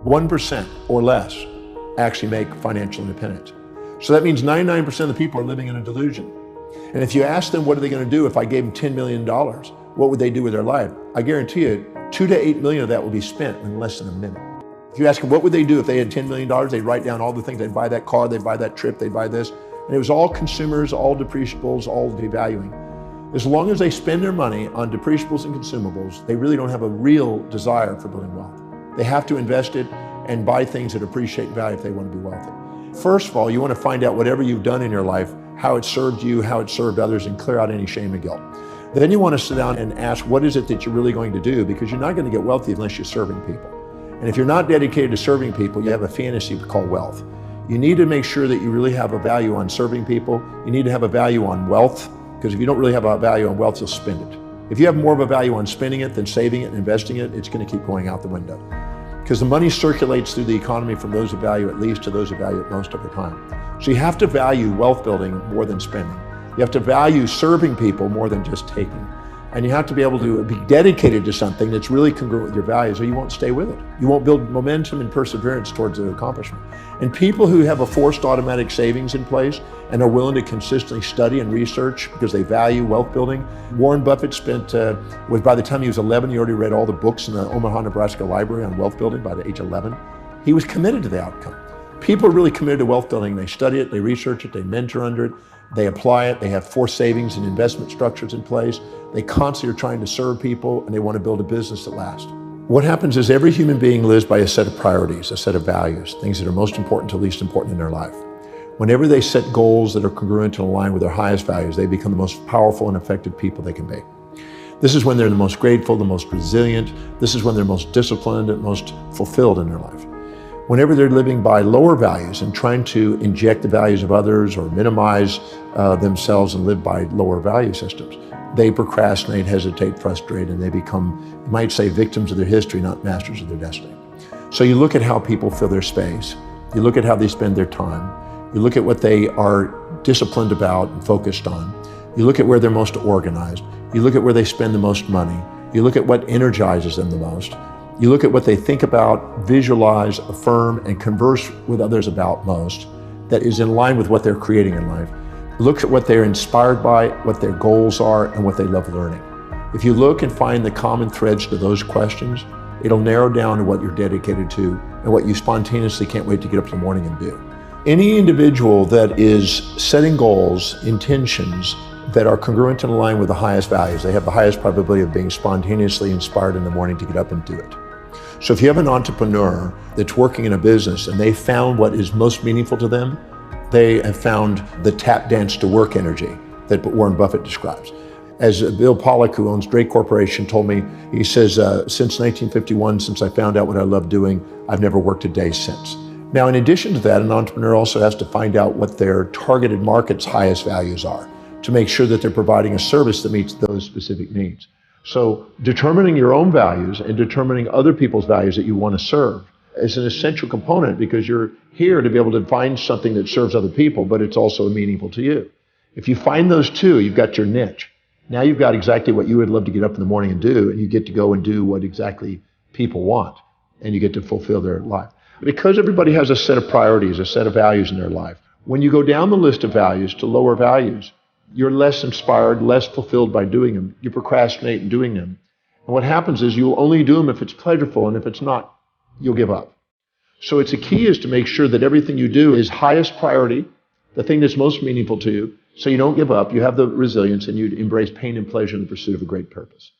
1% or less actually make financial independence. So that means 99% of the people are living in a delusion. And if you ask them what are they going to do if I gave them $10 million, what would they do with their life? I guarantee you 2 to 8 million of that will be spent in less than a minute. If you ask them what would they do if they had $10 million, they'd write down all the things. They'd buy that car, they'd buy that trip, they'd buy this. And it was all consumers, all depreciables, all devaluing. As long as they spend their money on depreciables and consumables, they really don't have a real desire for building wealth. They have to invest it and buy things that appreciate value if they want to be wealthy. First of all, you want to find out whatever you've done in your life, how it served you, how it served others, and clear out any shame and guilt. Then you want to sit down and ask, what is it that you're really going to do? Because you're not going to get wealthy unless you're serving people. And if you're not dedicated to serving people, you have a fantasy called wealth. You need to make sure that you really have a value on serving people. You need to have a value on wealth, because if you don't really have a value on wealth, you'll spend it. If you have more of a value on spending it than saving it and investing it, it's going to keep going out the window. Because the money circulates through the economy from those of value at least to those of value at most over time. So you have to value wealth building more than spending. You have to value serving people more than just taking. And you have to be able to be dedicated to something that's really congruent with your values, or you won't stay with it. You won't build momentum and perseverance towards the accomplishment. And people who have a forced automatic savings in place and are willing to consistently study and research because they value wealth building. Warren Buffett by the time he was 11, he already read all the books in the Omaha, Nebraska library on wealth building by the age of 11. He was committed to the outcome. People are really committed to wealth building. They study it, they research it, they mentor under it, they apply it, they have forced savings and investment structures in place. They constantly are trying to serve people, and they want to build a business that lasts. What happens is every human being lives by a set of priorities, a set of values, things that are most important to least important in their life. Whenever they set goals that are congruent and aligned with their highest values, they become the most powerful and effective people they can be. This is when they're the most grateful, the most resilient. This is when they're most disciplined and most fulfilled in their life. Whenever they're living by lower values and trying to inject the values of others or minimize themselves and live by lower value systems, they procrastinate, hesitate, frustrate, and they become, you might say, victims of their history, not masters of their destiny. So you look at how people fill their space. You look at how they spend their time. You look at what they are disciplined about and focused on. You look at where they're most organized. You look at where they spend the most money. You look at what energizes them the most. You look at what they think about, visualize, affirm, and converse with others about most that is in line with what they're creating in life. Look at what they're inspired by, what their goals are, and what they love learning. If you look and find the common threads to those questions, it'll narrow down to what you're dedicated to and what you spontaneously can't wait to get up in the morning and do. Any individual that is setting goals, intentions, that are congruent and aligned with the highest values, they have the highest probability of being spontaneously inspired in the morning to get up and do it. So if you have an entrepreneur that's working in a business and they found what is most meaningful to them, they have found the tap dance to work energy that Warren Buffett describes. As Bill Pollack, who owns Drake Corporation, told me, he says, since 1951, since I found out what I love doing, I've never worked a day since. Now, in addition to that, an entrepreneur also has to find out what their targeted market's highest values are to make sure that they're providing a service that meets those specific needs. So determining your own values and determining other people's values that you want to serve is an essential component, because you're here to be able to find something that serves other people, but it's also meaningful to you. If you find those two, you've got your niche. Now you've got exactly what you would love to get up in the morning and do, and you get to go and do what exactly people want, and you get to fulfill their life. Because everybody has a set of priorities, a set of values in their life, when you go down the list of values to lower values, you're less inspired, less fulfilled by doing them. You procrastinate in doing them. And what happens is you'll only do them if it's pleasurable, and if it's not, you'll give up. So it's a key is to make sure that everything you do is highest priority, the thing that's most meaningful to you, so you don't give up, you have the resilience, and you embrace pain and pleasure in the pursuit of a great purpose.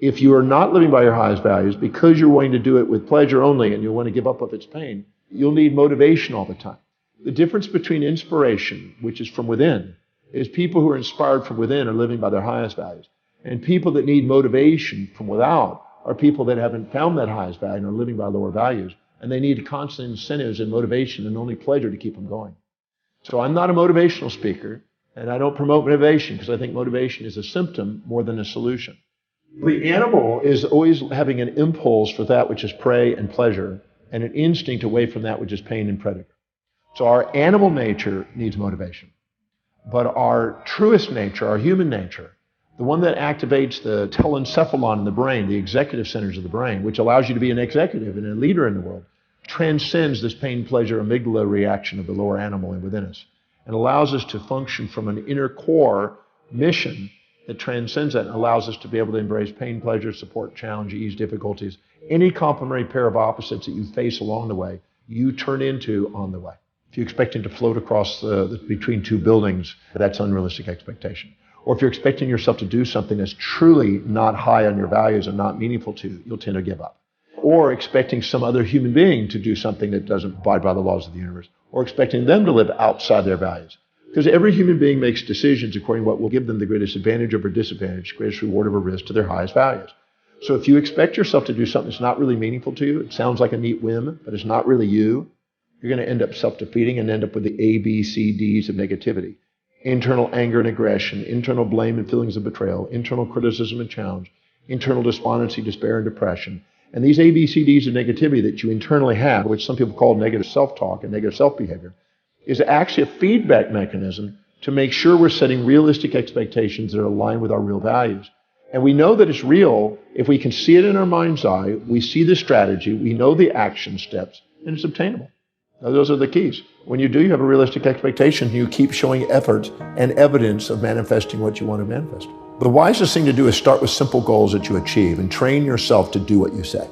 If you are not living by your highest values, because you're wanting to do it with pleasure only and you want to give up if it's pain, you'll need motivation all the time. The difference between inspiration, which is from within, is people who are inspired from within are living by their highest values. And people that need motivation from without are people that haven't found that highest value and are living by lower values. And they need constant incentives and motivation and only pleasure to keep them going. So I'm not a motivational speaker, and I don't promote motivation, because I think motivation is a symptom more than a solution. The animal is always having an impulse for that which is prey and pleasure, and an instinct away from that which is pain and predator. So our animal nature needs motivation. But our truest nature, our human nature, the one that activates the telencephalon in the brain, the executive centers of the brain, which allows you to be an executive and a leader in the world, transcends this pain, pleasure, amygdala reaction of the lower animal within us and allows us to function from an inner core mission that transcends that and allows us to be able to embrace pain, pleasure, support, challenge, ease, difficulties. Any complementary pair of opposites that you face along the way, you turn into on the way. If you're expecting to float across between two buildings, that's unrealistic expectation. Or if you're expecting yourself to do something that's truly not high on your values and not meaningful to you, you'll tend to give up. Or expecting some other human being to do something that doesn't abide by the laws of the universe, or expecting them to live outside their values. Because every human being makes decisions according to what will give them the greatest advantage over disadvantage, greatest reward over risk to their highest values. So if you expect yourself to do something that's not really meaningful to you, it sounds like a neat whim, but it's not really you, you're going to end up self-defeating and end up with the A, B, C, Ds of negativity. Internal anger and aggression, internal blame and feelings of betrayal, internal criticism and challenge, internal despondency, despair, and depression. And these A, B, C, Ds of negativity that you internally have, which some people call negative self-talk and negative self-behavior, is actually a feedback mechanism to make sure we're setting realistic expectations that are aligned with our real values. And we know that it's real if we can see it in our mind's eye, we see the strategy, we know the action steps, and it's obtainable. Now, those are the keys. When you do, you have a realistic expectation, you keep showing effort and evidence of manifesting what you want to manifest. The wisest thing to do is start with simple goals that you achieve and train yourself to do what you say.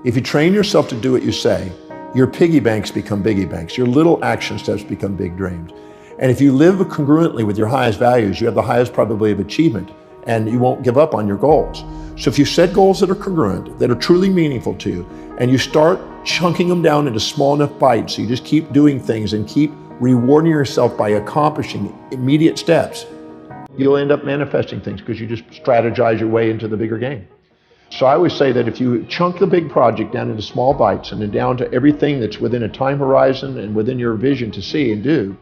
If you train yourself to do what you say, your piggy banks become biggie banks. Your little action steps become big dreams. And if you live congruently with your highest values, you have the highest probability of achievement and you won't give up on your goals. So if you set goals that are congruent, that are truly meaningful to you, and you start chunking them down into small enough bites, so you just keep doing things and keep rewarding yourself by accomplishing immediate steps, you'll end up manifesting things because you just strategize your way into the bigger game. So I always say that if you chunk the big project down into small bites and then down to everything that's within a time horizon and within your vision to see and do,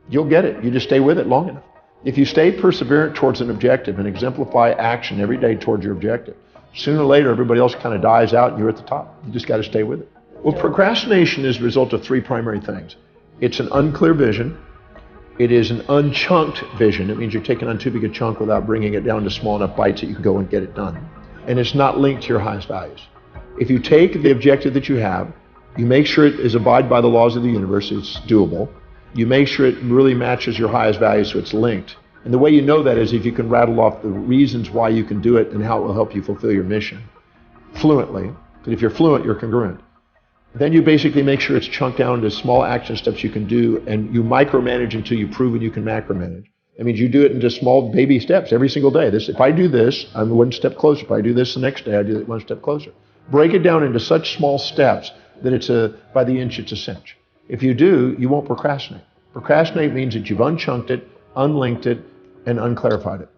you'll get it. You just stay with it long enough. If you stay perseverant towards an objective and exemplify action every day towards your objective, sooner or later everybody else kind of dies out and you're at the top. You just got to stay with it. Well, procrastination is the result of three primary things. It's an unclear vision. It is an unchunked vision. It means you're taking on too big a chunk without bringing it down to small enough bites that you can go and get it done. And it's not linked to your highest values. If you take the objective that you have, you make sure it is abide by the laws of the universe, it's doable. You make sure it really matches your highest values so it's linked. And the way you know that is if you can rattle off the reasons why you can do it and how it will help you fulfill your mission fluently. Because if you're fluent, you're congruent. Then you basically make sure it's chunked down to small action steps you can do, and you micromanage until you've proven you can macromanage. That means you do it into small baby steps every single day. If I do this, I'm one step closer. If I do this the next day, I do it one step closer. Break it down into such small steps that it's by the inch, it's a cinch. If you do, you won't procrastinate. Procrastinate means that you've unchunked it, unlinked it, and unclarified it.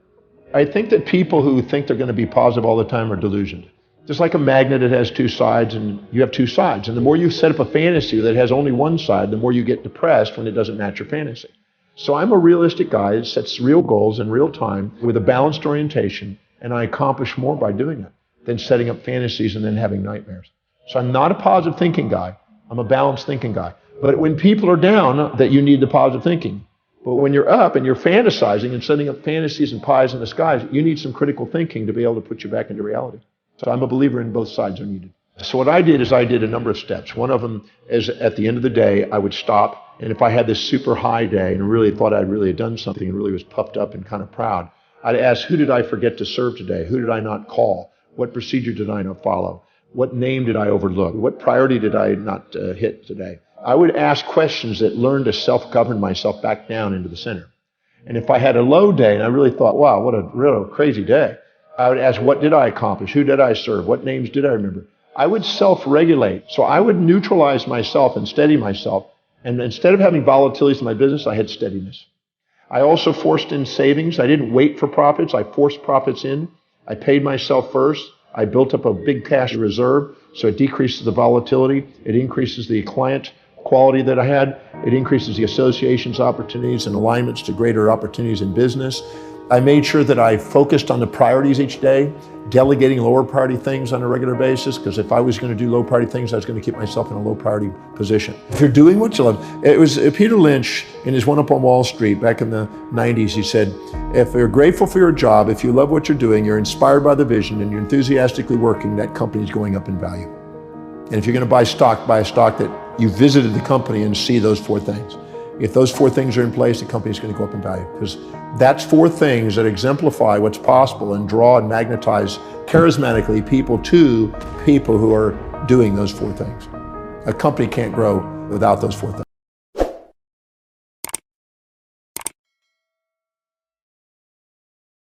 I think that people who think they're going to be positive all the time are delusioned. Just like a magnet, it has two sides, and you have two sides. And the more you set up a fantasy that has only one side, the more you get depressed when it doesn't match your fantasy. So I'm a realistic guy that sets real goals in real time with a balanced orientation, and I accomplish more by doing it than setting up fantasies and then having nightmares. So I'm not a positive thinking guy. I'm a balanced thinking guy. But when people are down, that you need the positive thinking. But when you're up and you're fantasizing and setting up fantasies and pies in the skies, you need some critical thinking to be able to put you back into reality. So I'm a believer in both sides are needed. So what I did is I did a number of steps. One of them is at the end of the day, I would stop. And if I had this super high day and really thought I'd really had done something and really was puffed up and kind of proud, I'd ask, who did I forget to serve today? Who did I not call? What procedure did I not follow? What name did I overlook? What priority did I not hit today? I would ask questions that learned to self-govern myself back down into the center. And if I had a low day and I really thought, wow, what a real crazy day, I would ask, what did I accomplish? Who did I serve? What names did I remember? I would self-regulate. So I would neutralize myself and steady myself. And instead of having volatilities in my business, I had steadiness. I also forced in savings. I didn't wait for profits. I forced profits in. I paid myself first. I built up a big cash reserve, so it decreases the volatility. It increases the client quality that I had. It increases the associations opportunities and alignments to greater opportunities in business. I made sure that I focused on the priorities each day, delegating lower priority things on a regular basis, because if I was going to do low priority things, I was going to keep myself in a low priority position. If you're doing what you love, it was Peter Lynch in his One Up on Wall Street back in the 90s, he said, if you're grateful for your job, if you love what you're doing, you're inspired by the vision, and you're enthusiastically working, that company's going up in value. And if you're going to buy a stock that you visited the company and see those 4 things. If those 4 things are in place, the company's going to go up in value, because that's 4 things that exemplify what's possible and draw and magnetize charismatically people to people who are doing those 4 things. A company can't grow without those 4 things.